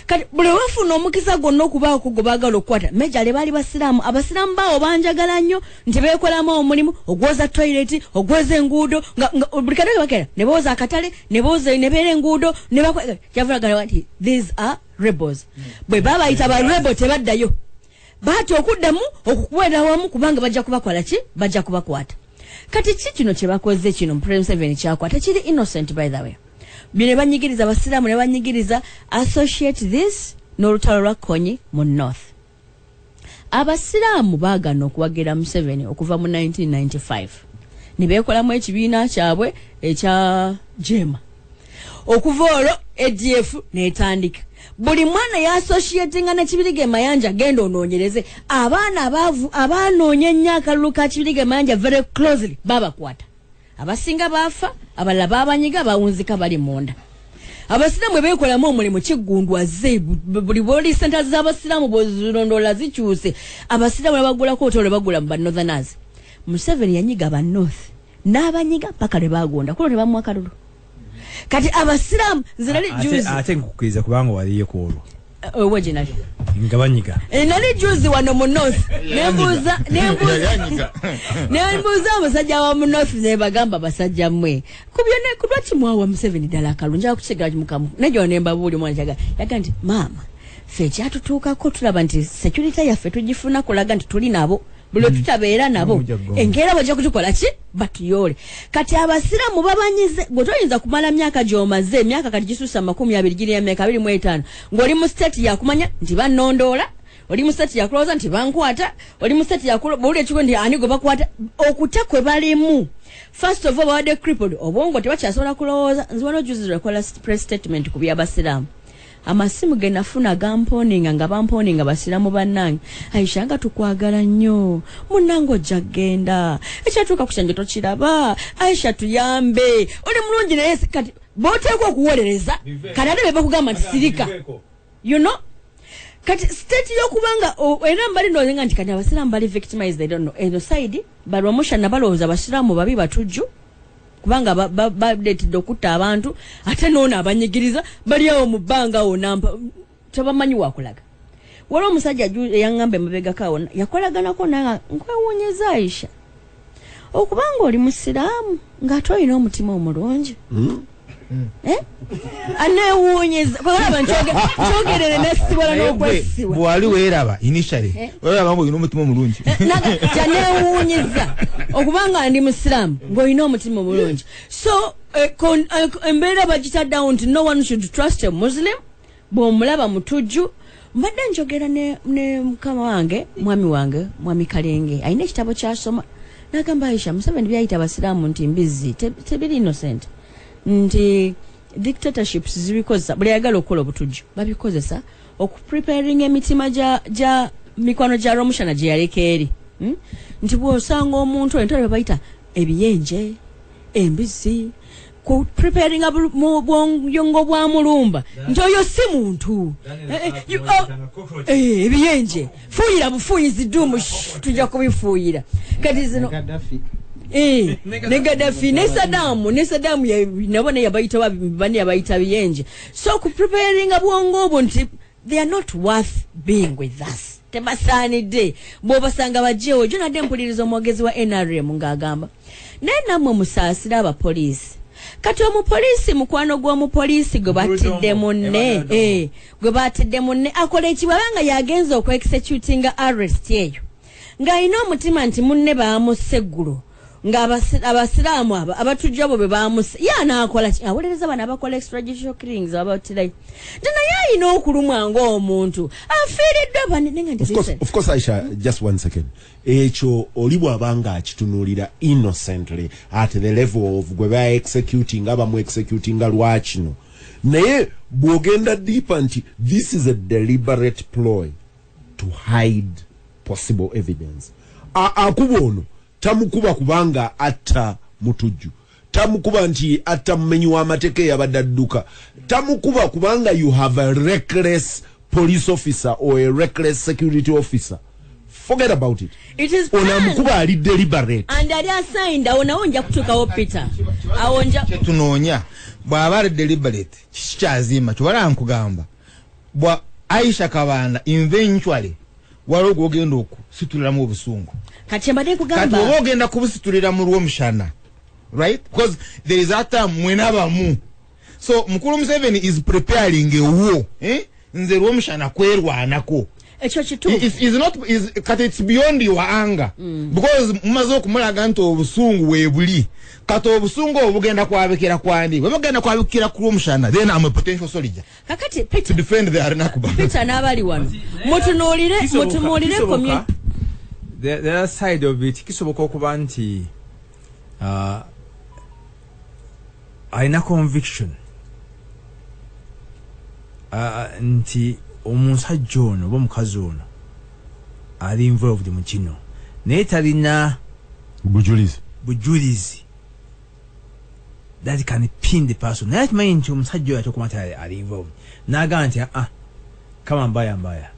kati bule wafuna omukisa gonna okuba kugobagala okwata meja le bali abasiramu bawo banjagala nnyo nti bekolamu omulimu ogwoza toilet ogwoza enguudo bulikadde bakera ne boza akatale ne boza ne bere enguudo ne bakwa kyavulaga wanti these are rebels bwe baba itaba rebel tebaddayo bati okuddamu okukwera wamu kubanga bajja kubakola ki bajja kubakwata kati kino kye bakoze kino President 7 kyakwata kiri innocent by the way. Bine banyigiriza abasiramu ne banyigiriza associate this n'olutalo lwa Konyi mu North. Abasiramu baagana okuwagira Museveni okuva mu 1995. Ne beekolamu ekibiina kyabwe ekya Jema. Okuva olwo ADF n'etandika. Buli mwana ya associatinga ne Kibirige Mayanja genda onoonyereze abaana abaavu abanoonya nnyo akalulu ka Kibirige Mayanja very closely babakwata. Abasinga bafa abalala babanyiga bawunzika bali munda. Abasiramu beekolamu omulimu kiggundwa ze buli boli center z'abasiramu bozirondoola zikyuse abasiramu bagulako otole bagula mu Northerners. Museveni yanyiga ba North n'abanyiga paka le bagonda kulo ne bamwa kalulu. Kati abasiramu zirali juzi ate nkukiriza kubanga waliye ko olwo oweje nali ngabanyiga nali juzi wano mu North nembuza abasajja wa mu North ne bagamba basajja mmwe kubyone kulwaki mwawa Museveni ddala akalunja kukitegera kimukamu nejo nemba buli mwana yaga nti mama fe kyatutuukako tulaba nti security yaffe tugifuna kulaga nti tuli nabo bulo tutabeera nabo engera bajja kutukola ki batuyole kati abasiramu babanyize gotoyinza kumala myaka gyomaze myaka kati gisusa 20 giri ya myaka 25 ngoli mu state yakumanya nti banondoola oli mu state yakuloza nti bankwata oli mu state buli ekiko ndi ani go bakwata okutakwe balimu first of all bawade crippled obongo tebakyasobola kulowooza nziwano juzi rekola press statement ku byabasiramu amasimu ge nafuna gamponinga nga bamponinga basiramu bannange Aisha nga tukwagala nnyo munnange ojja genda ekyatuuka ku kyange tokiraba Aisha tuyambe oli mulungi naye kati booteekwa okuwolereza kati ate be bakugamba nti sirika you know kati state yokubanga era mbali nozenga nti kati abasiramu bali victimized they don't know eno side balwamushana balowooza abasiramu babi batujju kubanga badetidde okutta abantu ate noona abanyigiriza bali awo mu bbanga onampa tabamanyi wakulaga waliwo omusajja yaŋŋamba emabegakawo yakolaganako nanga nkwewuunyeza Aisha okubanga oli musiraamu ng'ate olina omutima omulungi aneewuunyeza kwalaba nchogerere nesibola n'okwesiwa bwali weeraba initially weeraba ng'olina omutima omulungi kyaneewuunyeza okubanga ndi musiraamu ng'olina omutima omulungi so embeera bagitaddawo nti no one should trust a Muslim bw'omulaba mutujju mbadde njogera ne mukama wange mwami Kalenge alina ekitabo kyasoma n'agamba Aisha Museveni byayita abasiraamu nti mbizzi tebiri innocent nti dictatorships zibikozesa buli ayagala okukola obutujju babikozesa okupreparing emitima gya mikwano gya Romushana gye yaleka eri nti bw'osanga omuntu entole bayita ebiyenje embizi ku preparing mu bwongo bwa mulumba nti oyo si muntu ebiyenje fuuyira bufuuyizi ddumu tujja kubifuuyira kati zino ne Gaddafi ne Saddam nabo ne yabayita bani yabayita biyenje so ku preparing bwongo obwo nti they are not worth being with us tebasaanidde bw'obasanga bajjeewo jo nadde mpuliriza omwogezi wa NRM ng'agamba naye nammwe musaasira abapoliisi kati omupoliisi mukwano gw'omupoliisi gwe batidde munne akola ekibabanga yagenza okweexecutinga arrest eyo ng'alina omutima nti munne baamuse eggulo ng'abasiraamu abo abatujja abo be baamuse ye anaakola ki awolereza bano abakola extrajudicial killings abatirayo nti naye alina okulumwa ng'omuntu afiiriddwa banenenga of course Aisha just one second ekyo oli bw'abanga akitunuulira innocently at the level of gwe ba executing abamu executing lwaki no naye bw'ogenda deeper nti this is a deliberate ploy to hide possible evidence akuba ono tamukuba kubanga atta mutujju tamukuba nti atta mumenyi w'amateeka eyabadde adduka tamukuba kubanga you have a reckless police officer or a reckless security officer forget about it onamukuba ali deliberate and ali assigned awo nawo nja kutuukawo Peter awo nja tunoonya bw'aba ali deliberate kikyazimba kyobala nkugamba bwa Aisha Kabanda eventually waliwo gwogenda okusituliramu obusungu kati mbadde kugamba kati oba ogenda kubusitulira mu Lwomushana right because there is a time mwenabamu so mukulu Museveni is preparing a war nze Lwomushana kwerwanako ekyo kituufu kati it's beyond your anger because mumaze okumulaga nti obusungu weebuli kati obusungu obugenda kwabikira kwandi bwe bagenda kwabikira ku Lwomushana then I'm a potential soldier kakati to defend the Arenakuba Peter n'abali wano mutunuulire community the other side of it kisoboka okuba nti alina conviction nti omusajja ono oba omukazi ono ali involved mu kino naye talina bujulizi that can pin the person naye akimanyi nti omusajja oyo atokuma nti ali involved n'agamba nti kama mbaya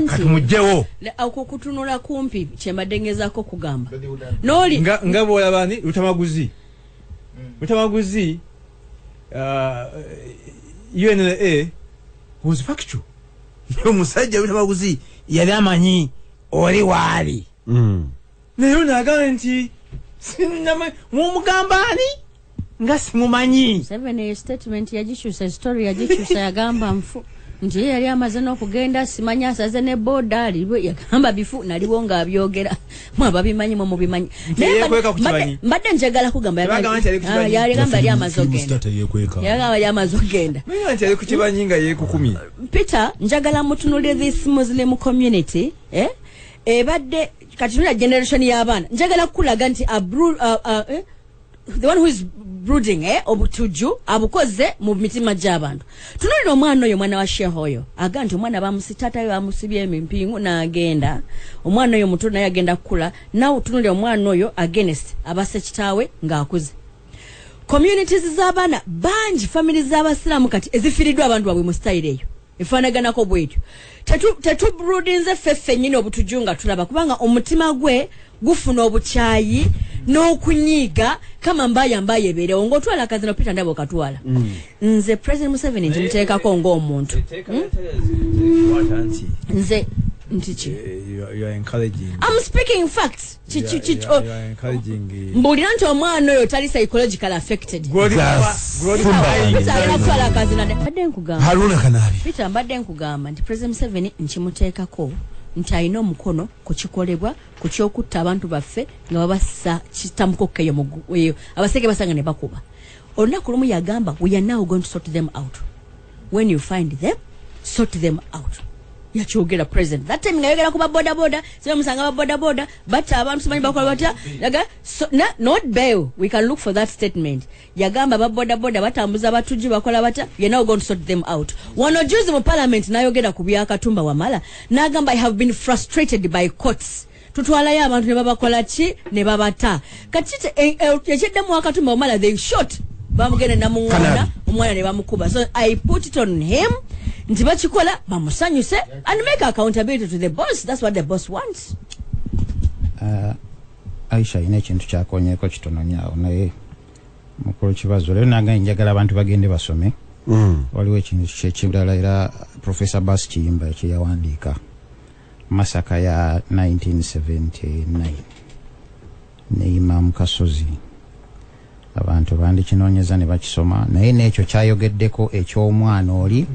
katumujjewo ako kutunula kumpi kyembadde ngezaako kugamba noli nga bwolaba ni lutamaguzi UNLA was factual omusajja lutamaguzi yali amanyi oli waali naye nagamba nti mumugambani nga simumanyi statement yagikyusa story yagikyusa yagamba nfu nti yali amaze n'okugenda simanyi asaze ne boda aliwe yagamba bifu naliwo ng'abyogera mwababimanyi mubimanyi mbadde njagala kugamba yagamba yali amaze ogenda Peter njagala mutunulire this Muslim community ebadde kati tuna generation y'abaana njagala kukulaga nti the one who is brooding obutuju abukoze mu mitima gy'abantu. Tunulira omwana oyo mwana wa sheho oyo aga nti omwana bamusitata yo amusibye emimpingu n'agenda. Omwana oyo muto naye agenda kukula. Nawe tunulira omwana oyo against abase kitaawe ng'akuze. Communities z'abaana bangi family z'abasiraamu kati ezifiiriddwa abantu babwe mu style eyo efaanaganako bwetyo. Tetubroodinze ffeffe nnyini obutuju nga tulaba kubanga omutima gwe gufuna obukyayi n'okunyiiga kama mbaye ebeerewo ng'otwala akazino Peter Ndabo katwala. Nze President Museveni nkimuteekako ng'omuntu. Nze ntichi. You are encouraging. I'm speaking facts. You are encouraging. Mbulira nti omwana oyo tali psychological affected. Haruna Kanabi. Peter mbadde nkugamba nti President Museveni nkimuteekako nti alina omukono ku kikolebwa ku kyokutta abantu baffe nga babassa kitamukokkeyo muguyo abasege basanga ne bakuba. Olunaku lumu yagamba we are now going to sort them out. When you find them, sort them out. Yakyogera president that time nga yogera ku boda boda sibe musanga boda boda but abantu simanyi bakola batya laga not bail. We can look for that statement. Yagamba boda boda batambuza batuji bakola batya you now going to sort them out. Wano juzi mu parliament nayogera ku bya Katumba Wamala nagamba I have been frustrated by courts. Tutwalayo abantu ne babakola ki ne babata kati ekyeddamu wa Katumba Wamala they shot bamugenda namungana omwana ne bamukuba. So I put it on him nti bakikola bamusanyuse and make accountability to the boss. That's what the boss wants. Aisha ine kintu kyakonyeko kitono nyaawo naye mukulu Kibazo lero nanga njagala abantu bagende basome. Waliwo ekintu kyekirala era Professor Bass Kiyimba kyeyawandiika masaka ya 1979 ne Imam Kasozi abantu bandi kinonyeza ne bakisoma naye n'ekyo kyayogeddeko eky'omwana oli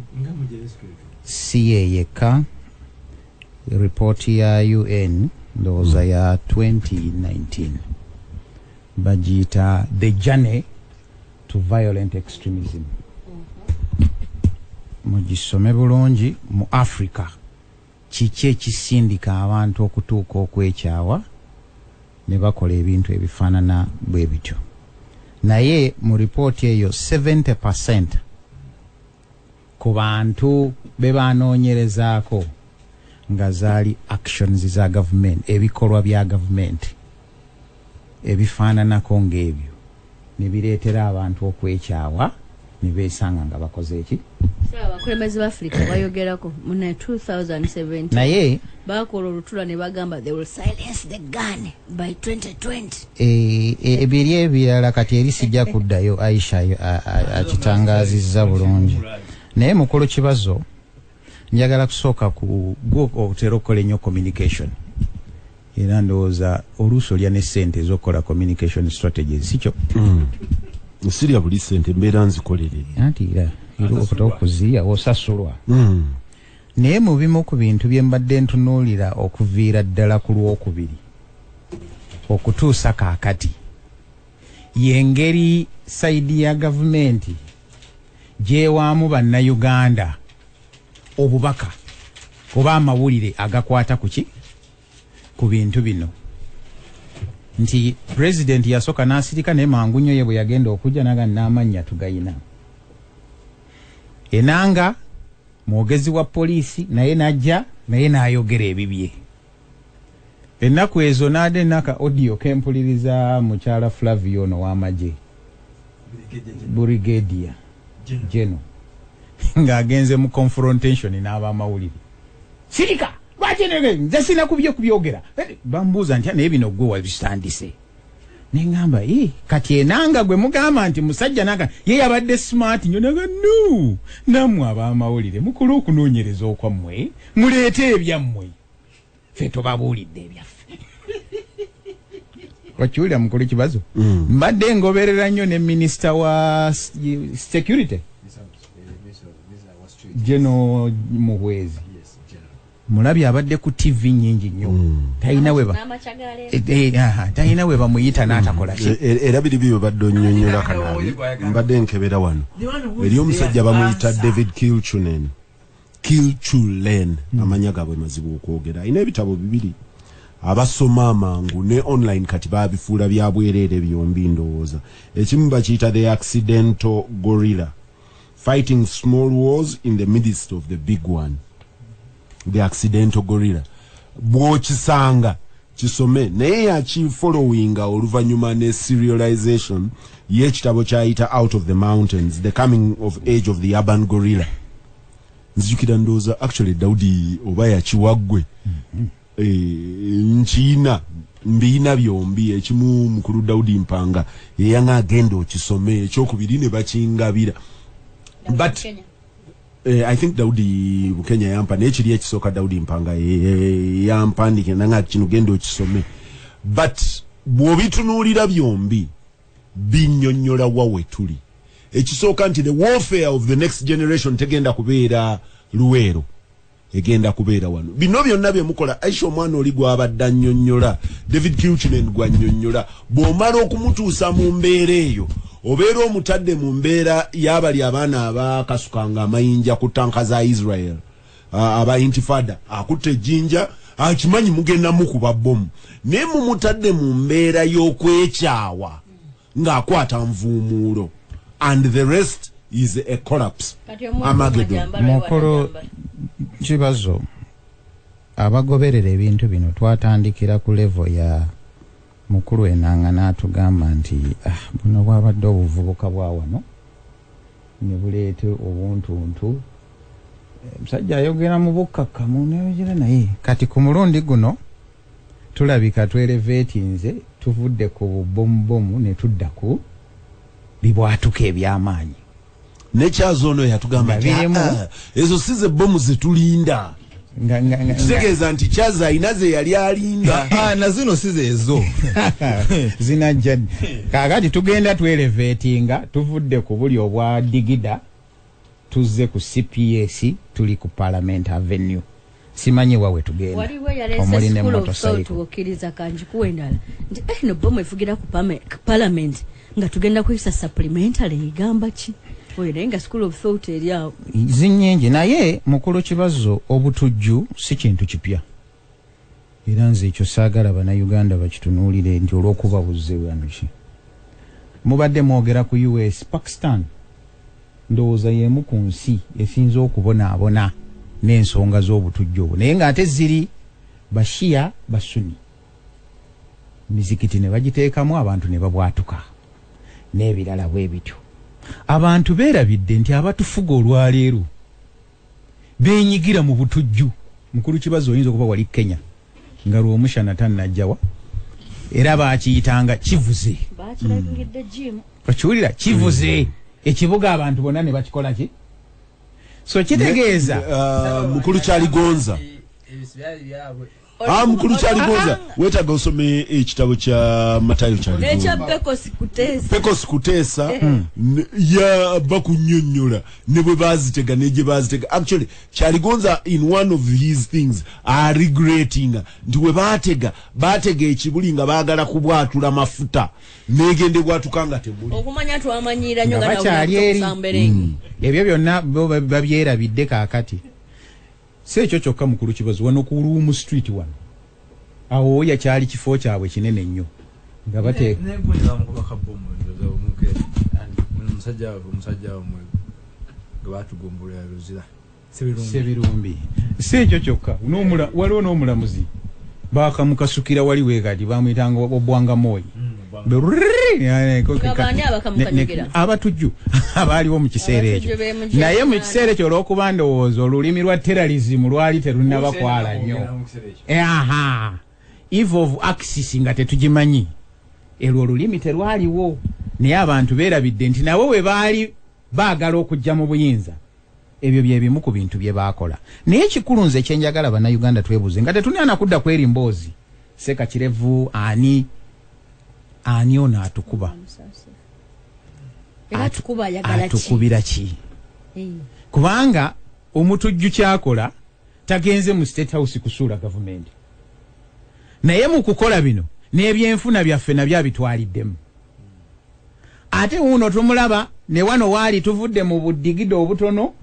si yeyeka report ya UN ndowooza ya 2019 bagiyita the journey to violent extremism. Mugisome bulungi. Mu Africa kiki ekisindika abantu okutuuka okwekyawa ne bakola ebintu ebifaanana bwe bityo. Naye mu report eyo 70% ku bantu bebanoonyerezaako nga zaali actions za government ebikolwa bya government ebifaananako ng'ebyo ne bireetera abantu okwekyawa ne beesanga nga bakoze eki. Abakulembeze b'Afrika bayogerako mu 2017 naye bakola olutula ne bagamba they will silence the gun by 2020. Ebiri ebirala kati eri sijja kuddayo Aisha akitangaazizza bulungi. Naye mukulu Kibazo njagala kusooka ku gwo otera okukola ennyo communication era ndowooza oluusi olya ne ssente ez'okukola communication strategies sikyo. Sirya buli ssente mbeera nzikolere anti era okuta okuziya osasulwa. Naye mu bimu ku bintu bye mbadde ntunuulira okuviira ddala ku Lwokubiri okutuusa kaakati y'engeri sayidi ya gavumenti gyewaamu bannayuganda obubaka oba amawulire agakwata kuki ku bintu bino nti president yasooka n'asirika naye mangu nnyo ye bwe yagenda okujja naga n'amannya tugayina. Enanga mwogezi wa poliisi naye najja naye n'ayogera ebibye. Ennaku ezo n'ade naka audio kempuliriza mukyala Flavio ono w'amagye Brigadier General ng'agenze mu confrontation n'abamawulire. Sirika lwaki nze sina kubyogera bambuuza nti naye bino gwe wabisandise. Nengamba kati enanga gwe mugamba nti musajja naga ye yabadde smart nnyo naga no nammwe abamawulire mukulu okunoonyereza okwammwe muleete ebyammwe ffe tobabuulidde ebyaffe. Wakiwulira mukulu Kibazo. Mbadde ngoberera nnyo ne minisita wa security General Muhwezi. Mulabye abadde ku TV nnyingi nnyo. Talina we bamuyita n'atakola ki. Era biri byo badde onnyonnyola Kanabi. Mbadde nkebera wano. Eri omusajja bamuyita David Kilchulen. Amanya gabwe mazibu okwogera. Alina ebitabo bibiri. abasoma amangu ne online kati babifuula bya bwereere byombi ndowooza. Ekimu bakiyita the accidental gorilla, fighting small wars in the midst of the big one. The accidental gorilla bw'okisanga kisome naye yakifollowinga oluvannyuma ne serialization y'ekitabo kyayita Out of the Mountains, the coming of age of the urban gorilla. Nzijukira ndowooza actually Daudi oba yakiwaggwe nkiina mbiina byombi, ekimu mukulu Daudi Mpanga yeyanga agenda okisome, ekyokubiri ne bakingabira. But I think Daudi Bukenya yampa n'ekiri ekisooka Daudi Mpanga yampandike nanga kino genda okisome. But bw'obitunuulira byombi binnyonnyola wawe tuli. Ekisooka nti the warfare of the next generation tegenda kubeera Luweero, egenda kubeera wano. Bino byonna bye mukola Aisha omwana oli gw'abadde annyonnyola, David Kilchinen gw'annyonnyola, bw'omala okumutuusa mu mbeera eyo obeera omutadde mu mbeera y'abali abaana abakasukanga amayinja ku tanka za Israel, aba intifada akutte ejjinja akimanyi mugenda mukuba bbomu, naye mumutadde mu mbeera y'okwekyawa ng'akwata nvuumuulo, and the rest is a collapse. Amageddon. Mukolo Kibazo abagoberera ebintu bino twatandikira ku level ya mukulu enanga n'atugamba nti buno bwabadde obuvubuka bwa wano ne buleete obuntuntu. Musajja ayogera mu bukkakkamu n'ayogera naye kati ku mulundi guno tulabika tweleveetinze tuvudde ku bbomu ne tudda ku bibwatuka eby'amaanyi. Nekyazo ono yatugamba ezo si ze bbomu zetulinda. Kitegeeza nti kyaza ayina ze yali alinda. Na zino si zeezo zinajja kaakati tugenda tweleveetinga tuvudde ku buli obwa digida tuzze ku CPS, tuli ku Parliament Avenue. Simanyi wawe tugenda waliwo yalese school of thought okiriza kanji kuwendala nti no bbomu efugira ku Parliament nga tugenda kuyisa supplementary igamba ki oyenga school of thought eriawo zinyenje. Naye mukulu Kibazo obutujju si kintu kipya era nze ekyo saagala bannayuganda bakitunuulire nti olw'okuba buzze bwanuki mubadde mwogera ku US. Pakistan ndowooza y'emu ku nsi esinza okubonaabona n'ensonga z'obutujju obwo, naye ng'ate ziri bashia basuni, mizikiti ne bagiteekamu abantu ne babwatuka n'ebirala bwe bityo. Abantu beerabidde nti abatufuga olwaleero beenyigira mu butujju. Mukulu Kibazo oyinza okuba wali Kenya nga lw'omushana tannajjawa era baakiyitanga kivuze. Bakiwulira kivuze ekibuga abantu bonna ne bakikola ki? So kitegeeza mukulu Kyaligonza mukulu Kyaligonza wetaga osome ekitabo kya Matayo Kyaligonza necha Pekos Kuteesa ya bakunnyonnyola ne bwe bazitega neje bazitega. Actually Kyaligonza in one of his things are regretting nti we batega ekibuli nga baagala kubwatula mafuta negende bwatukanga tebuli okumanya twamanyira nyo gana okusambere ebyo byonna babyerabidde kaakati. Si ekyo kyokka mukulu Kibazo wano ku Luumu Street wano awo yakyali kifo kyabwe kinene nnyo nga bateeka Sebirumbi. Si ekyo kyokka waliwo n'omulamuzi bakamukasukira wali weekati bamuyitanga Obwanga Moyi abatujju abaaliwo mu kiseera ekyo. Naye mu kiseera ekyo olw'okuba ndowooza olulimi lwa terrorism lwali terunnabakwala nnyo. Eve of Axis nga tetugimanyi erwo olulimi terwaliwo, naye abantu beerabidde nti nabo bwe baali baagala okujja mu buyinza ebyo bye bimu ku bintu bye baakola. Naye ekikulu nze kyenjagala bannayuganda twebuuze nga tetunaana kudda kweri mboozi Sekakirevu ani ono atukuba atukubira ki? Kubanga omutujju kyakola tagenze mu State House kusuula gavumenti, naye mu kukola bino n'ebyenfuna byaffe nabyo abitwaliddemu. Ate uno tumulaba ne wano waali tuvudde mu buddigido obutono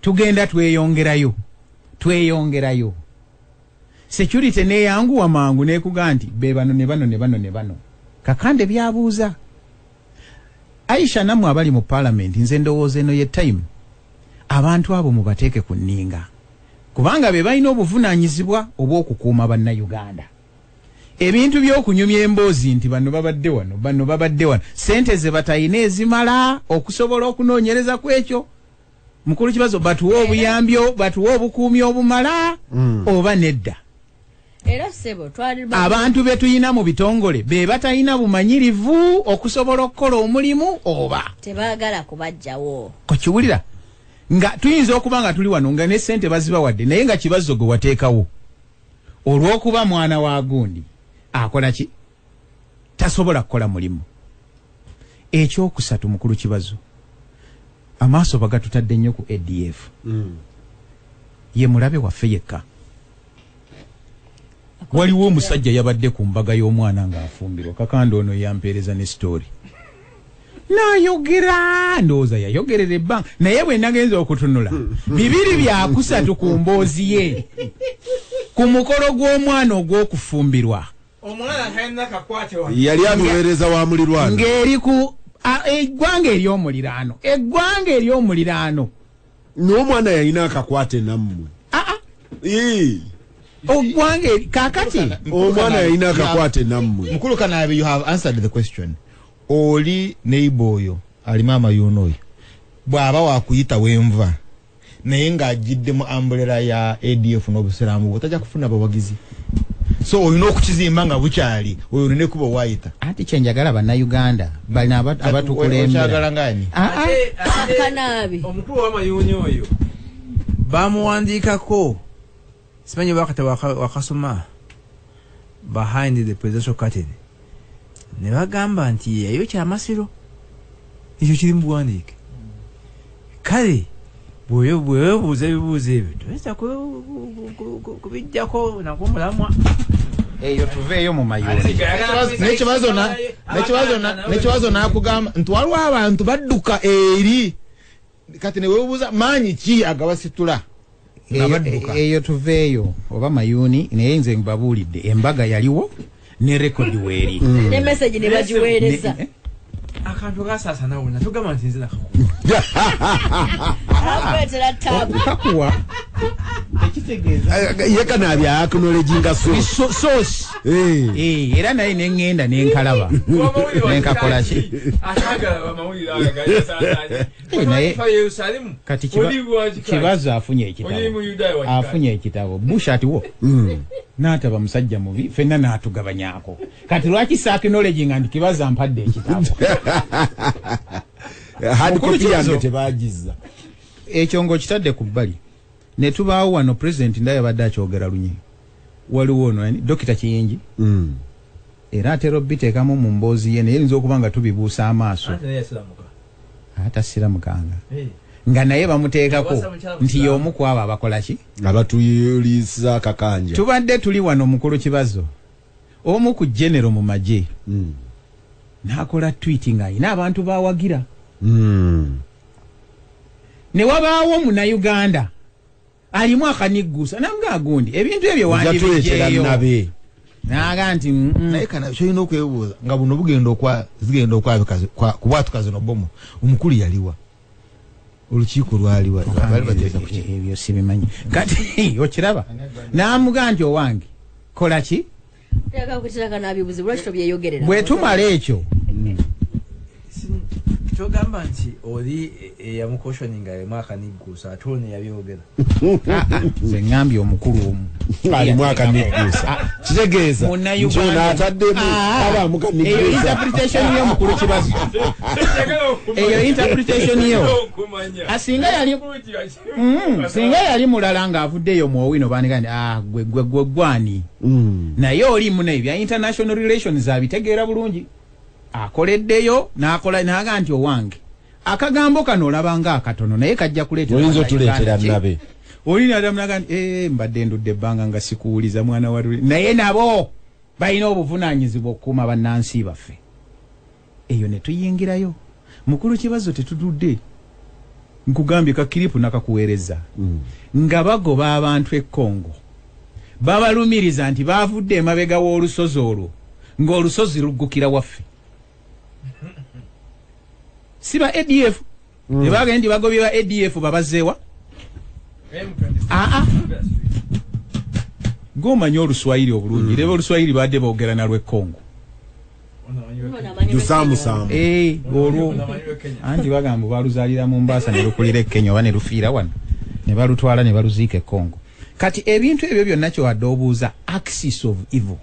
tugenda tweyongerayo. security ne yangu wa mangu ne kuganti be bano ne bano kakande byabuuza Aisha namwe abali mu parliament nze ndowooza eno ye time abantu abo mubateeke ku nninga kubanga be balina obuvunaanyizibwa obw'okukuuma bannayuganda ebintu by'okunyumya emboozi nti bano babadde wano sente ze batalina ezimala okusobola okunoonyereza ku ekyo mukulu Kibazo batuwa obuyambyo batuwa obukuumi obumala oba nedda era sebo abantu be tuyina mu bitongole be batalina bumanyirivu okusobola okukola omulimu oba tebaagala kubajjawo kokiwulira nga tuyinza okuba nga tuli wano nga ne ssente bazibawadde naye nga Kibazo gwe wateekawo olw'okuba mwana wa gundi akola ki tasobola kukola mulimu ekyokusatu mukulu Kibazo amaaso bagatutadde nnyo ku ADF ye mulabe waffe yekka waliwo omusajja yabadde ku mbaga y'omwana ng'afumbirwa kakanda ono yampeereza ne story n'ayogera ndowooza yayogerera ebbanga naye bwe nagenza okutunula 200 ku mboozi ye ku mukolo gw'omwana ogw'okufumbirwa yali amuweereza wa mulirwano ng'eri ku eggwanga ery'omuliraano n'omwana yalina akakwate nammwe ogwange kakati omwana yalina akakwate nammwe mukulu Kanabe you have answered the question oli neighbor oyo alima amayuno oyo bw'aba wakuyita wenva naye ng'ajjidde mu umbrella ya ADF n'obusiraamu bwo tajja kufuna bawagizi so olina okukizimba nga bukyali oyo ne kuba wayita ati kyenjagala bannayuganda balina abatukulembera ngani Kanabe omukulu w'amayuuni oyo bamuwandiikako simanyi bakata wakasoma behind the presidential curtain ne bagamba nti eyo kyamasiro ekyo kiri mu buwandiike kale bwewebuuza ebibuuzo ebyo toyinza kubijjako nakomulamwa eyo tuveeyo mu mayuuni nekibazo nakugamba nti waliwo abantu badduka eri kati newebuuza maanyi ki agabasitula eyo tuveeyo oba mayuuni naye nze mbabuulidde embaga yaliwo ne rekodi weeri ne message ne bagiweereza akantu kasaasana wonna tugamba nti nze akwetera tabu kakuwa ekitegeeza ye Kanabe acknowledge nga source era naye neŋŋenda nenkalaba nenkakola ki naye kati Kibazo afunye ekitabo bushatiwo n'ataba musajja mubi fenna n'atugabanyaako kati lwaki acknowledge nga nti Kibazo ampadde ekitabo hadi kopi yange tebagiza ekyo ng'okitadde ku bbali ne tubaawo wano president ndaye abadde akyogera lunyi waliwo ono Dokita Kiyingi era atera obiteekamu mu mboozi ye naye yinza okuba nga tubibuusa amaaso atasiramukanga nga naye bamuteekako nti y'omu ku abo abakola ki abatuyulisa kakanja tubadde tuli wano mukulu Kibazo omu ku genero mu magye n'akola tweet nga ayina abantu bawagira ne wabaawo munnayuganda alimu akanigguusa namugaa gundi ebintu ebyo wandibijjeeyo naga nti naye kana kyolina okwebuuza nga buno zigenda okwabika zino bbomu omukulu yaliwa olukiiko lwaliwa ebyo sibimanyi kati okiraba namugaa nti owange kola ki bwe tumala ekyo kyogamba nti oli eyamukoshoninga alimu akanigguusa ate ono yabyogera nze ŋŋambye omukulu omu alimu akanigguusa kitegeeza n'ataddemu abamu kanigguusa eyo interpretation yo mukulu Kibazo eyo interpretation yo singa yali mulala ng'avuddeyo mu owino bandika nti gwe gwani naye olimu naye bya international relations abitegeera bulungi akoleddeyo n'akola naga nti owange akagambo kano olabanga akatono naye kajja kuleetera oyinza otuleetera nabe olina adamu naga nti mbadde ndudde ebbanga nga sikuwuliza mwana wa naye nabo balina obuvunaanyizibwa okukuuma bannansi baffe eyo ne tuyingirayo mukulu Kibazo tetududde nkugambye kakiripu nakakuweereza nga bagoba abantu e Congo babalumiriza nti baavudde emabega w'olusozi olwo ng'olusozi luggukira waffe si ba ADF ne bagenda nti bagobye ba ADF babazzeewa gomanya oluswayiri obulungi leba oluswayiri badde boogera na lw'ekkongo lusamusamu olwo anti bagamba baluzaalira mu Mbaasa ne lukulira e Kenya oba ne lufiira wano ne balutwala ne baluziika e Congo kati ebintu ebyo byonna kyowadde obuuza axis of evil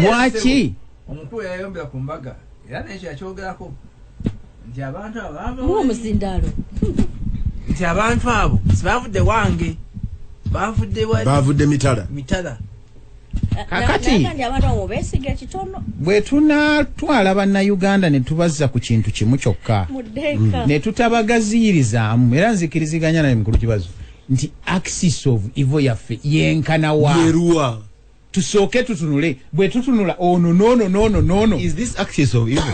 lwaki omukulu yayombera ku mbaga era nekyo yakyogerako nti abantu abo mumusindalo nti abantu abo sibavudde wange bavudde mitala kakati bwe tunatwala bannayuganda ne tubazza ku kintu kimu kyokka ne tutabagaziyirizaamu era nzikiriziganya naye mukulu Kibazo nti axis of evil yaffe yenkana wa yeruwa tusooke tutunule bwe tutunula ono nono is this axis of evil?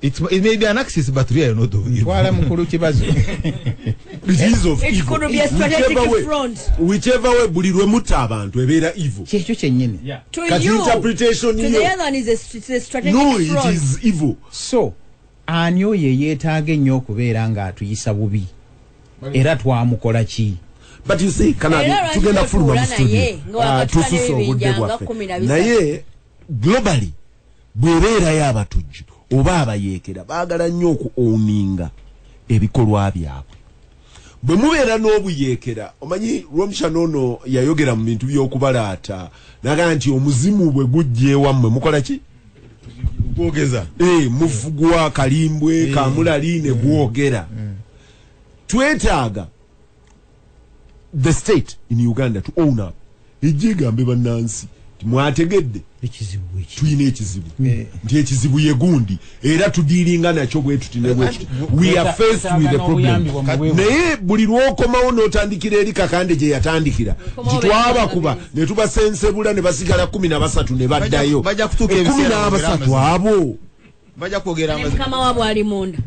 It may be an axis, but really not of evil. Twala mukulu Kibazo. It is of it evil. Could be a strategic front. Whichever way buli lwe mutta abantu ebeera evil. Kyekyo kyennyini. To Kati you, interpretation to the other one is a strategic no, front. it is evil. So ani oyo yeetaaga ennyo okubeera ng'atuyisa bubi era twamukola ki? But you see, tugenda fuluma mu studio tususa obudde bwaffe naye globally bwebeerayo abatujju oba abayeekera baagala nnyo okuowninga ebikolwa byabwe bwe mubeera n'obuyeekera omanyi Romshan ono yayogera mu bintu by'okubalaata naga nti omuzimu bwe gujja ewammwe mukola ki? Gwogeza muvugwa kalimbwe kamulali ne gwogera twetaaga the state in Uganda to own up ejigambe bannansi mwategedde ekizibu tuyina ekizibu nti ekizibu ye gundi era tudiiringa nakyo bwe tutine bwe we are faced with the problem naye buli lwokomawo n'otandikira eri kakande gye yatandikira gitwabakuba ne tubasensebula ne basigala 13 ne baddayo bajja kutuuka ebiseera 13 abo bajja kwogera mukama waabwe ali munda